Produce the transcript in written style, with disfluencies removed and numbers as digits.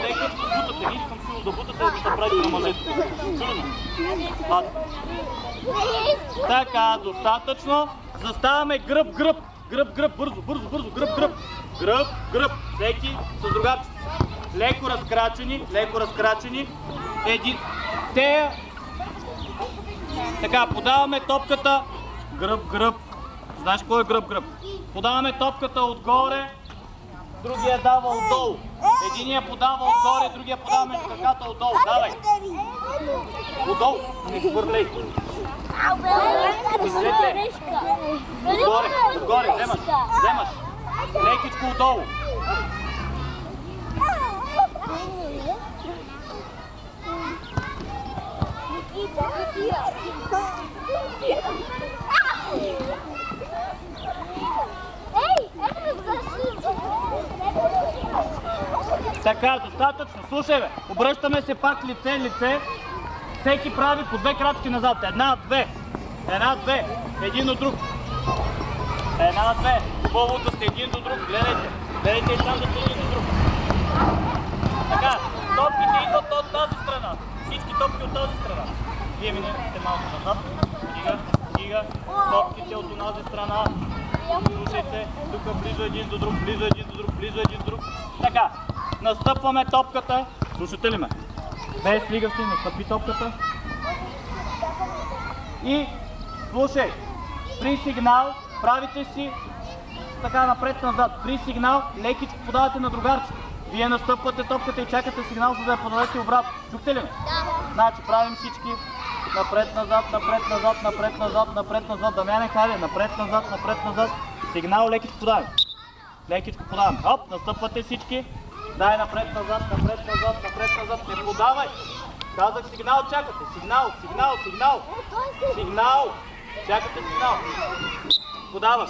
Нека бутате, не искам силно да бутате, да се прави на мъжете. Чудно. Така, достатъчно. Заставаме гръб, гръб. Гръб, гръб, бързо, бързо, бързо, гръб, гръб. Гръб, гръб. Всеки с другарчета. Леко разкрачени, леко разкрачени. Те. Така, подаваме топката. Гръб, гръб. Знаеш кой е гръб, гръб? Подаваме топката отгоре, другия дава отдолу. Единия подава отгоре, другия подаваме с краката отдолу. Давай! Отдолу! Не хвърляй! Отгоре, отгоре, вземаш, вземаш. Лекичко отдолу. Така, достатъчно. Слушай, бе, обръщаме се пак лице, лице. Всеки прави по 2 крачки назад. Една, две. Една, две. Един от друг. Една, две. Хубаво да сте един до друг. Гледайте. Гледайте и там да сте един до друг. Така, топките идват от тази страна. Всички топки от тази страна. Вие минете малко назад. Стига, стига. Топките от онази страна. Слушайте, тук близо един до друг, близо един до друг, близо един до друг. Така, настъпваме топката. Слушате ли ме? Без лигавки, настъпи топката. И, слушай, при сигнал правите си така напред-назад. При сигнал лекичко подавате на другарчето. Вие настъпвате топката и чакате сигнал, за да я подадете обратно. Чухте ли ме? Да. Значи правим всички напред-назад, напред-назад, напред-назад, напред-назад. Дамяне, хайде, напред-назад, напред-назад. Сигнал лекичко подаваме. Лекичко подаваме. Хоп, настъпвате всички. Дай напред-назад, напред-назад, напред-назад. Не подавай. Казах сигнал, чакате. Сигнал, сигнал, сигнал. Сигнал. Чакате сигнал. Подаваш.